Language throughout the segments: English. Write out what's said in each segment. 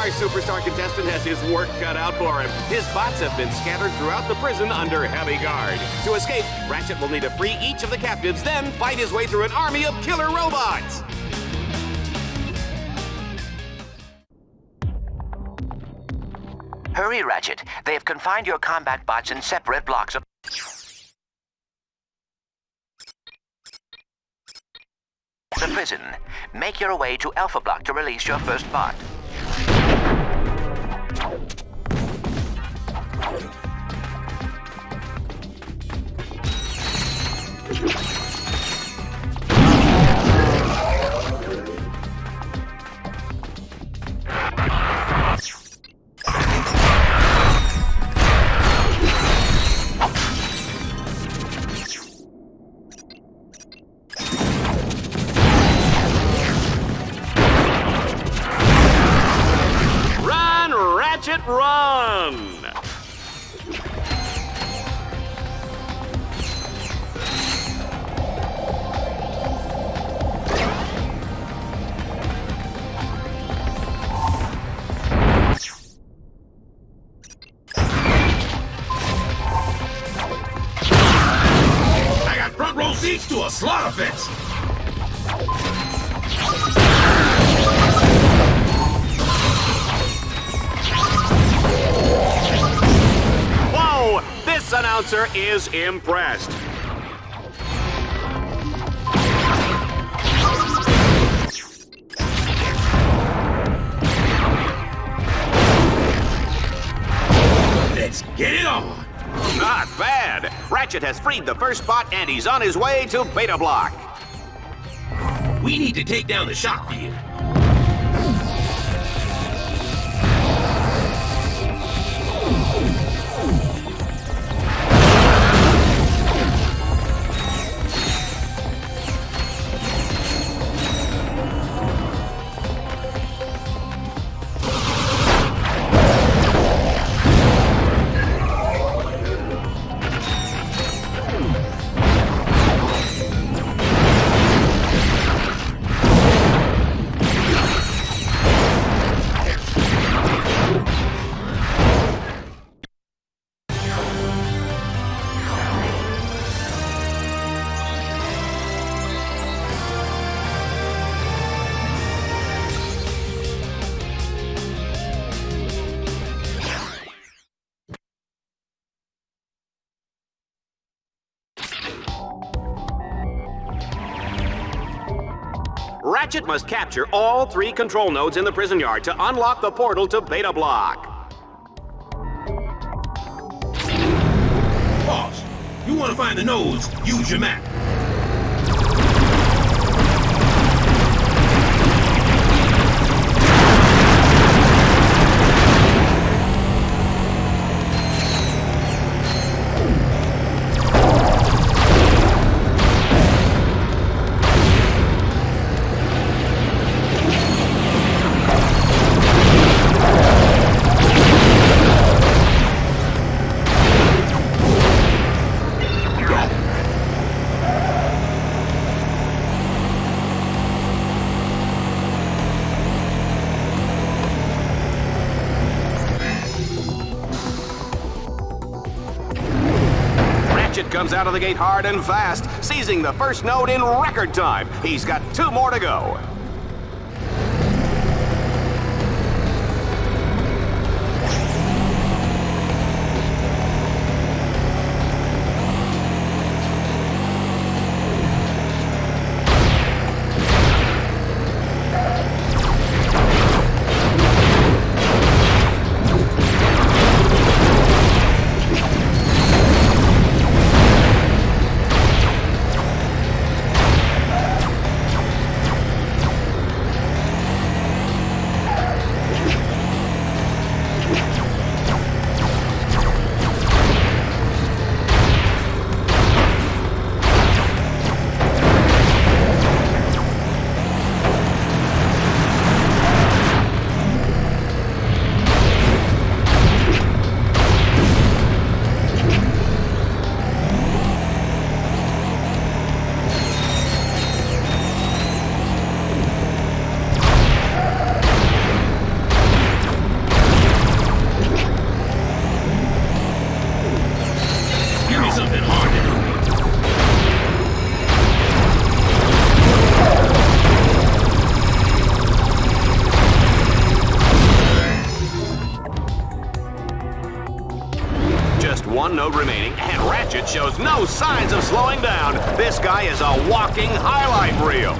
Our superstar contestant has his work cut out for him. His bots have been scattered throughout the prison under heavy guard. To escape, Ratchet will need to free each of the captives, then fight his way through an army of killer robots. Hurry, Ratchet. They have confined your combat bots in separate blocks of... the prison. Make your way to Alpha Block to release your first bot. Ratchet, run! I got front row seats to a slaughter fest! This announcer is impressed. Let's get it on! Not bad. Ratchet has freed the first bot and he's on his way to Beta Block. We need to take down the shock field. Ratchet must capture all 3 control nodes in the prison yard to unlock the portal to Beta Block. Boss, you want to find the nodes, use your map. Ratchet comes out of the gate hard and fast, seizing the first node in record time. He's got 2 more to go. node remaining, and Ratchet shows no signs of slowing down. This guy is a walking highlight reel.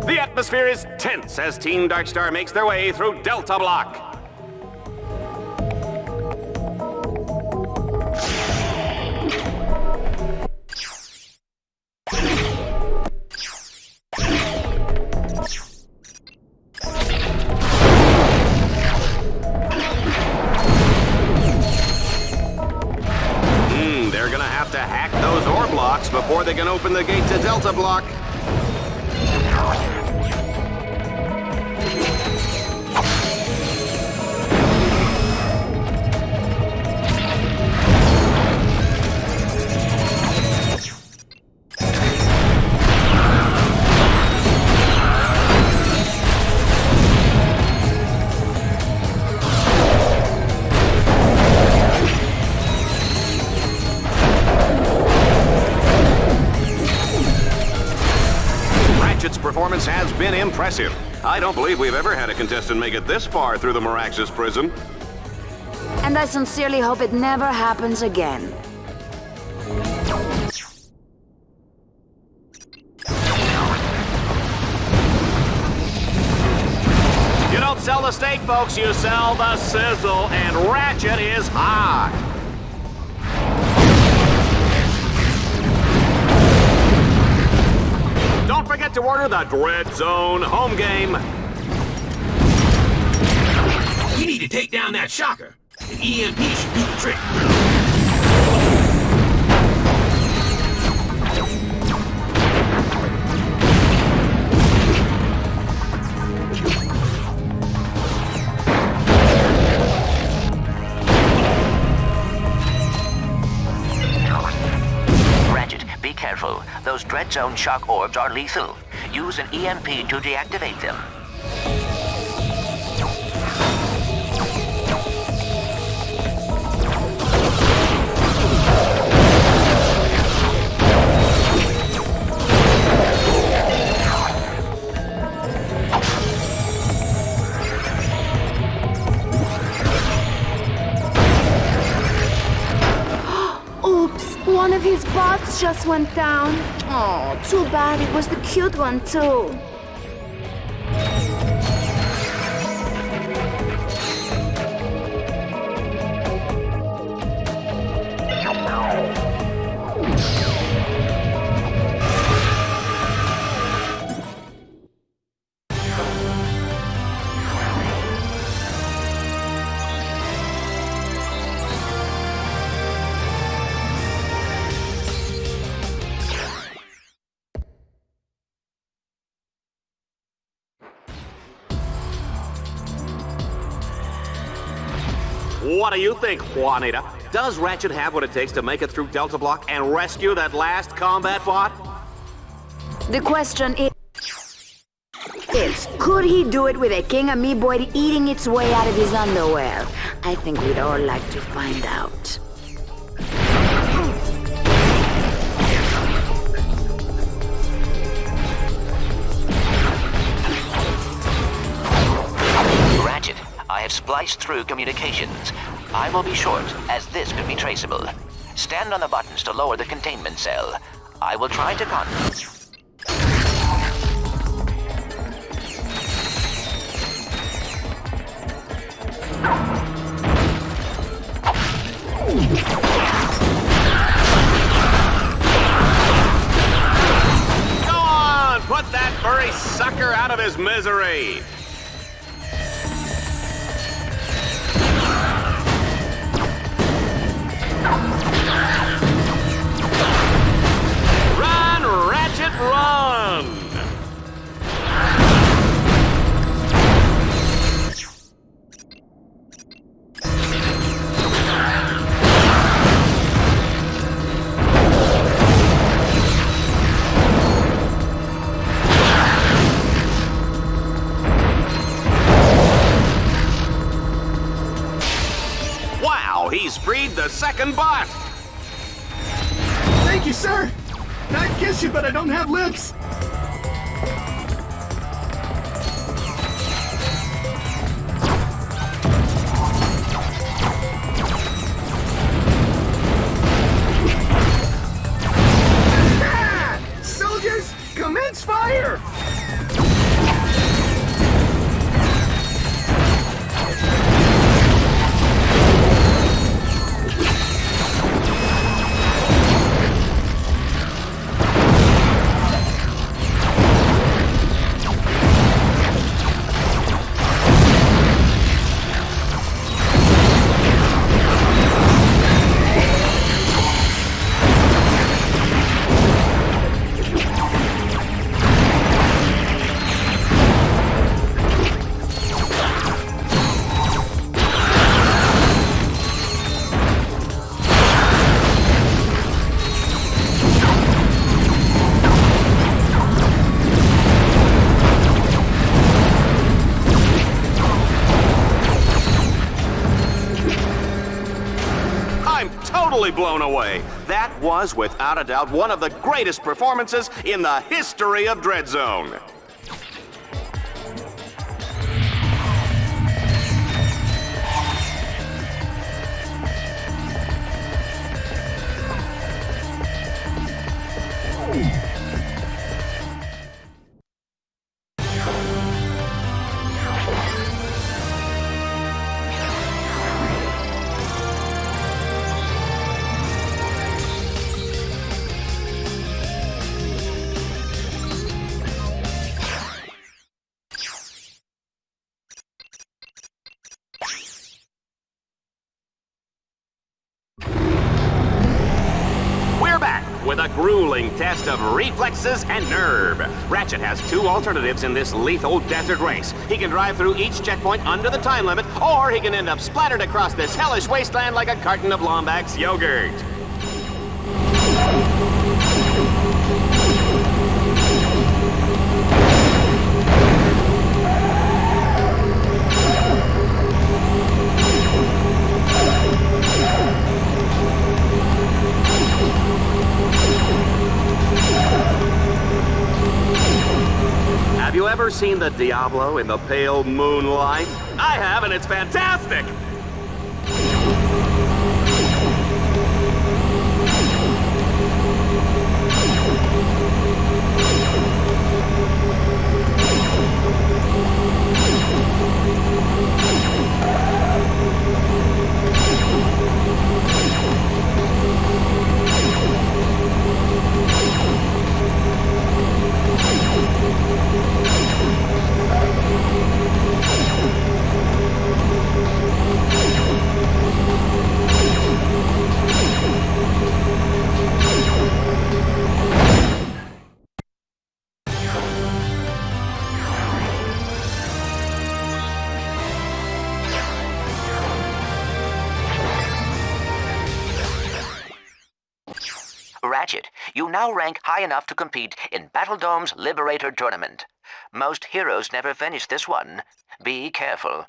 The atmosphere is tense as Team Darkstar makes their way through Delta Block. They're gonna have to hack those ore blocks before they can open the gate to Delta Block. Ratchet's performance has been impressive. I don't believe we've ever had a contestant make it this far through the Maraxus prison. And I sincerely hope it never happens again. You don't sell the steak, folks, you sell the sizzle, and Ratchet is hot. Don't forget to order the Dread Zone home game. We need to take down that shocker. The EMP should do the trick. Ratchet, be careful. Those Dread Zone shock orbs are lethal. Use an EMP to deactivate them. Oops, one of his bots just went down. Oh, too bad it was the cute one too. What do you think, Juanita? Does Ratchet have what it takes to make it through Delta Block and rescue that last combat bot? The question is, could he do it with a King Amoeboid eating its way out of his underwear? I think we'd all like to find out. Ratchet, I have spliced through communications. I will be short, as this could be traceable. Stand on the buttons to lower the containment cell. I will try to Go on! Put that furry sucker out of his misery! Run, Ratchet, run! Wow, he's freed the second bot! Thank you, sir! I'd kiss you, but I don't have lips! Ah! Soldiers, commence fire! Totally blown away. That was, without a doubt, one of the greatest performances in the history of Dread Zone. With a grueling test of reflexes and nerve. Ratchet has two alternatives in this lethal desert race. He can drive through each checkpoint under the time limit, or he can end up splattered across this hellish wasteland like a carton of Lombax yogurt. Have you ever seen the Diablo in the pale moonlight? I have, and it's fantastic! Ratchet, you now rank high enough to compete in Battledome's Liberator Tournament. Most heroes never finish this one. Be careful.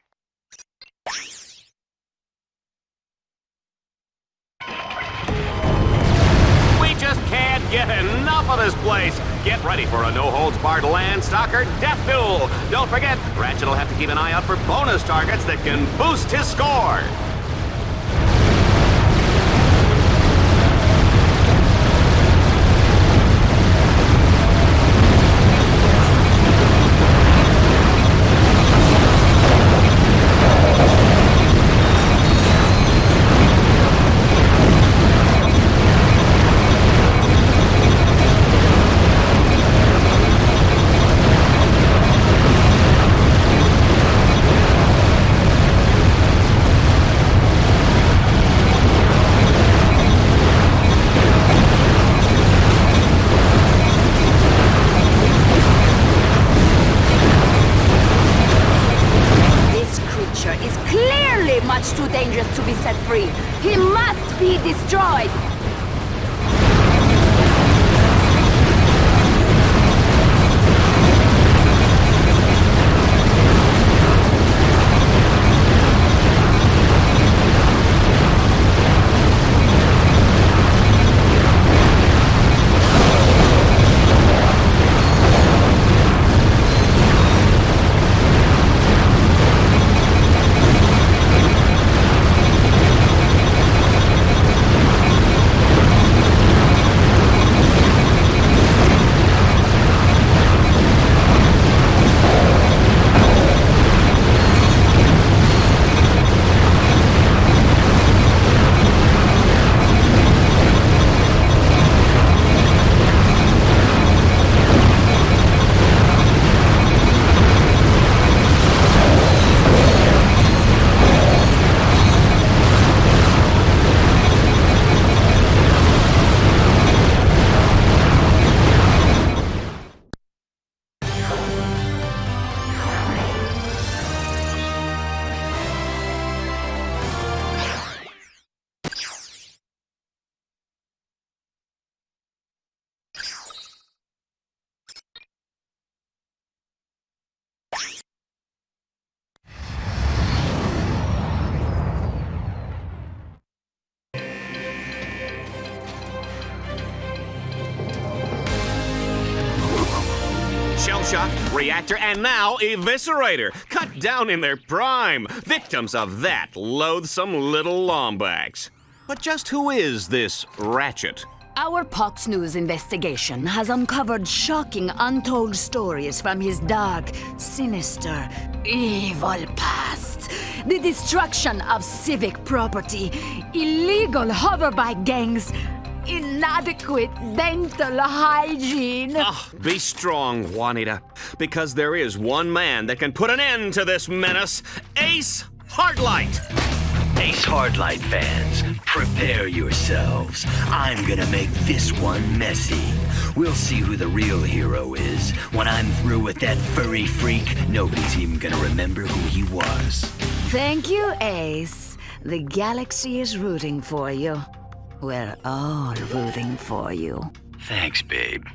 We just can't get enough of this place. Get ready for a no-holds-barred Landstalker death duel. Don't forget, Ratchet will have to keep an eye out for bonus targets that can boost his score. Much too dangerous to be set free. He must be destroyed! Shell Shock, Reactor, and now Eviscerator, cut down in their prime, victims of that loathsome little Lombax. But just who is this Ratchet? Our Fox News investigation has uncovered shocking, untold stories from his dark, sinister, evil past. The destruction of civic property, illegal hoverbike gangs, inadequate dental hygiene. Be strong, Juanita, because there is one man that can put an end to this menace, Ace Hardlight. Ace Hardlight fans, prepare yourselves. I'm gonna make this one messy. We'll see who the real hero is. When I'm through with that furry freak, nobody's even gonna remember who he was. Thank you, Ace. The galaxy is rooting for you. We're all rooting for you. Thanks, babe.